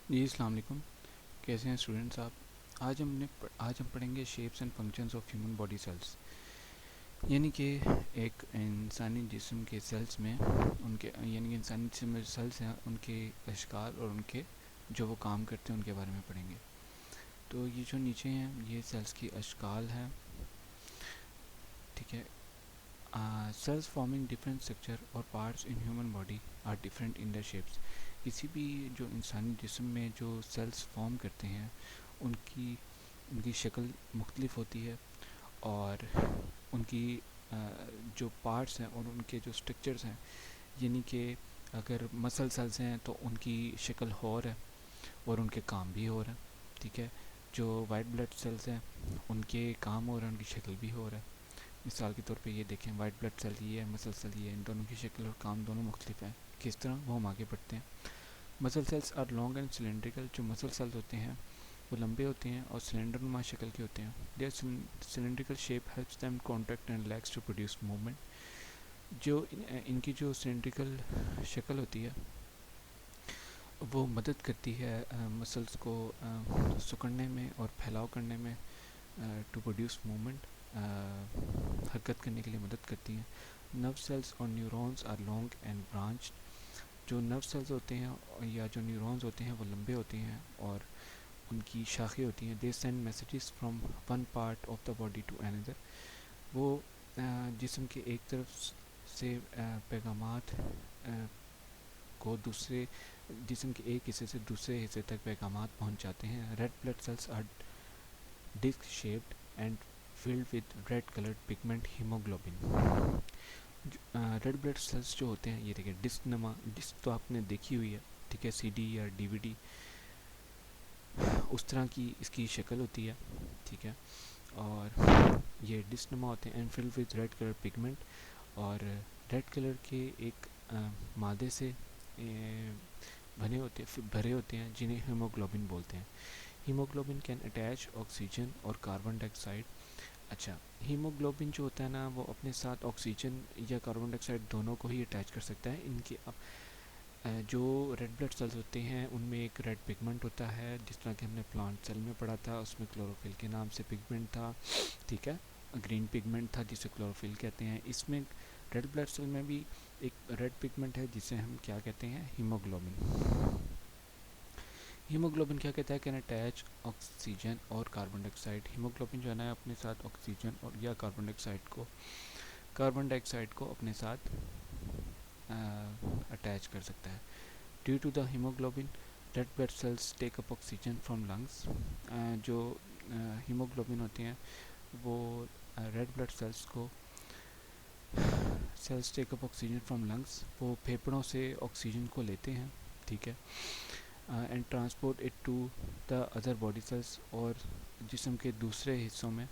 जी अस्सलाम वालेकुम। कैसे हैं स्टूडेंट्स आप? आज हम पढ़ेंगे shapes and functions of human body cells. यानी कि एक इंसानी जिस्म के सेल्स में उनके यानी कि इंसानी जिस्म में सेल्स हैं, उनके अशकाल और उनके जो वो काम करते हैं उनके बारे में पढ़ेंगे। तो ये जो नीचे हैं ये सेल्स की अशकाल हैं, ठीक है। सेल्स फॉर्मिंग डिफरेंट स्ट्रक्चर और parts in human body are different in the shapes. किसी भी जो इंसानी जिस्म में जो सेल्स फॉर्म करते हैं उनकी उनकी शक्ल मुख्तलिफ होती है, और उनकी जो पार्ट्स हैं और उनके जो स्ट्रक्चर्स हैं, यानी कि अगर मसल सेल्स हैं तो उनकी शक्ल और है और उनके काम भी और हैं, ठीक है। जो वाइट ब्लड सेल्स हैं उनके काम और उनकी शक्ल भी और है। मिसाल के तौर पे ये देखें, वाइट ब्लड सेल ये है, मसल सेल ये है, इन दोनों की शक्ल और काम दोनों मुख्तलिफ हैं। किस तरह, वो हम आगे बढ़ते हैं। Muscle cells are long and cylindrical. जो मसल सेल्स होते हैं वो लंबे होते हैं और सिलेंडर नुमा शक्ल के होते हैं। Their cylindrical shape helps them contract and relax to produce movement. इनकी जो सिलेंड्रिकल शक्ल होती है वो मदद करती है मसल्स को सिकुड़ने में और फैलाव करने में, टू प्रोड्यूस मूवमेंट, हरकत करने के लिए मदद करती हैं। नर्व सेल्स और neurons are long and branch. जो नर्व सेल्स होते हैं या जो न्यूरॉन्स होते हैं वो लंबे होते हैं और उनकी शाखें होती हैं। They send messages from one part of the body to another. वो जिस्म के एक तरफ से पैगामात को दूसरे जिस्म के एक हिस्से से दूसरे हिस्से तक पैगामात पहुंचाते हैं। Red blood cells are disc shaped and filled with red colored pigment hemoglobin। Red blood cells जो होते हैं ये देखिए डिस्क नमा, डिस्क तो आपने देखी हुई है, ठीक है, सीडी या डीवीडी, उस तरह की इसकी शक्ल होती है, ठीक है। और ये डिस्क नमा होते हैं and filled with red colour pigment, और रेड कलर के एक मादे से भरे होते हैं जिन्हें हीमोग्लोबिन बोलते हैं। हीमोग्लोबिन कैन अटैच ऑक्सीजन और कार्बन डाइऑक्साइड। अच्छा, हीमोग्लोबिन जो होता है ना वो अपने साथ ऑक्सीजन या कार्बन डाइऑक्साइड दोनों को ही अटैच कर सकता है। इनके जो रेड ब्लड सेल्स होते हैं उनमें एक रेड पिगमेंट होता है, जिस तरह कि हमने प्लांट सेल में पढ़ा था, उसमें क्लोरोफिल के नाम से पिगमेंट था, ठीक है। ग्रीन पिगमेंट था जिसे क्लोरोफिल कहते हैं। इसमें रेड ब्लड सेल में भी एक रेड पिगमेंट है जिसे हम क्या कहते हैं, हीमोग्लोबिन। हीमोग्लोबिन क्या कहता है, कैन अटैच ऑक्सीजन और कार्बन डाइऑक्साइड। हीमोग्लोबिन जो है ना अपने साथ ऑक्सीजन और या कार्बन डाइऑक्साइड को अपने साथ अटैच कर सकता है। Due to the hemoglobin red blood cells take up oxygen from lungs. जो हीमोग्लोबिन होते हैं वो red blood cells take up oxygen from lungs, वो फेफड़ों से ऑक्सीजन को लेते हैं, ठीक है, and transport it to the other body cells, और जिस्म के दूसरे हिस्सों में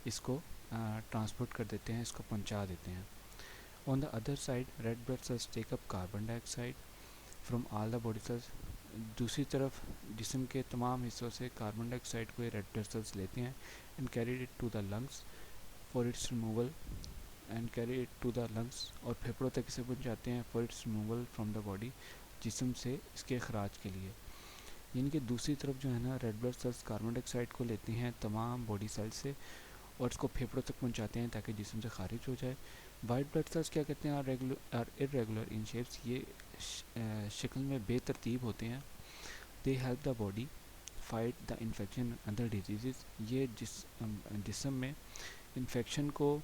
इसको ट्रांसपोर्ट कर देते हैं, इसको पहुंचा देते हैं। On the other side red blood cells take up carbon dioxide from all the body cells. दूसरी तरफ जिस्म के तमाम हिस्सों से कार्बन डाइऑक्साइड को रेड ब्लड सेल्स लेते हैं and carry it to the lungs for its removal और फेफड़ों तक इसे पहुंचाते हैं for its removal from the body, जिस्म से इसके अखराज के लिए। यानी कि दूसरी तरफ जो है ना red blood sales carbon dioxide को लेते हैं तमाम बॉडी सेल्स से और इसको फेफड़ों तक पहुंचाते हैं ताकि जिस्म से खारिज हो जाए। वाइट ब्लड सेल्स क्या कहते हैं, आर इरेगुलर इन शेप्स। ये शक्ल में बेतरतीब होते हैं। They help the body fight the infection other disease. ये जिस्म में इन्फेक्शन को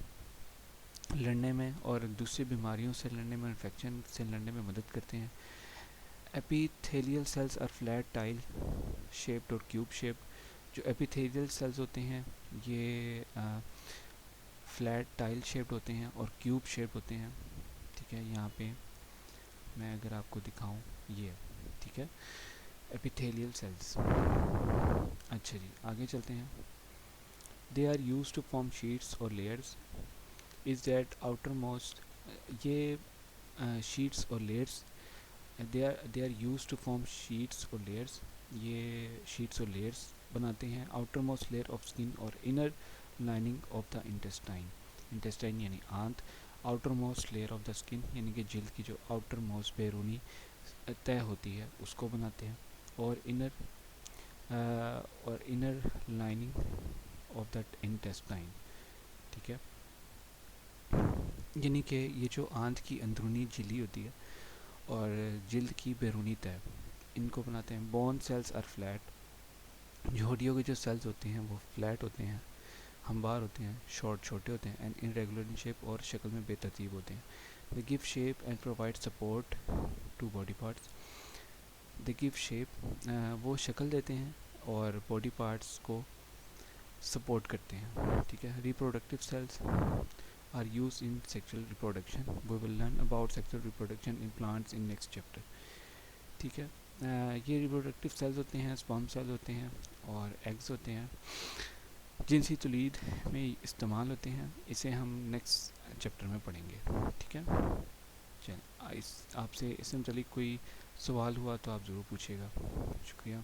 लड़ने में और दूसरी बीमारियों से लड़ने में, इन्फेक्शन से लड़ने में मदद करते हैं। Epithelial cells are flat tile shaped और क्यूब शेप्ड। जो एपिथेलियल सेल्स होते हैं ये फ्लैट टाइल शेप्ड होते हैं और क्यूब शेप्ड होते हैं, ठीक है। यहाँ पे मैं अगर आपको दिखाऊं ये, ठीक है, एपिथेलियल सेल्स। अच्छा जी, आगे चलते हैं। They are used to form sheets और layers. Is that outermost, ये शीट्स और layers, they are used to form sheets और लेयर्स। ये शीट्स और लेयर्स बनाते हैं। Outermost layer of skin और inner lining of the intestine यानी आंत। Outermost layer of the skin यानी कि जिल्द की जो आउटर मोस्ट बैरूनी तय होती है उसको बनाते हैं। और inner lining of that intestine. ठीक है, यानी कि ये जो आंत की अंदरूनी झिल्ली होती है और जिल्द की बैरूनी तह, इनको बनाते हैं। बोन सेल्स आर फ्लैट, जो हड्डियों के जो सेल्स होते हैं वो फ्लैट होते हैं, हमवार होते हैं, शॉर्ट छोटे होते हैं, एंड इनरेगुलर इन शेप और शक्ल में बेतरतीब होते हैं। They give shape and provide support to body parts. They give shape, वो शक्ल देते हैं और बॉडी पार्ट्स को सपोर्ट करते हैं। ठीक है, reproductive cells are use in sexual reproduction. We will learn about sexual reproduction in plants in next chapter. ठीक है, ये रिप्रोडक्टिव सेल्स होते हैं, स्पर्म सेल्स होते हैं और एग्स होते हैं, जिनसी तौलीद में इस्तेमाल होते हैं। इसे हम नेक्स्ट चैप्टर में पढ़ेंगे। ठीक है, चल आपसे इससे मुतालिक कोई सवाल हुआ तो आप ज़रूर पूछिएगा। शुक्रिया।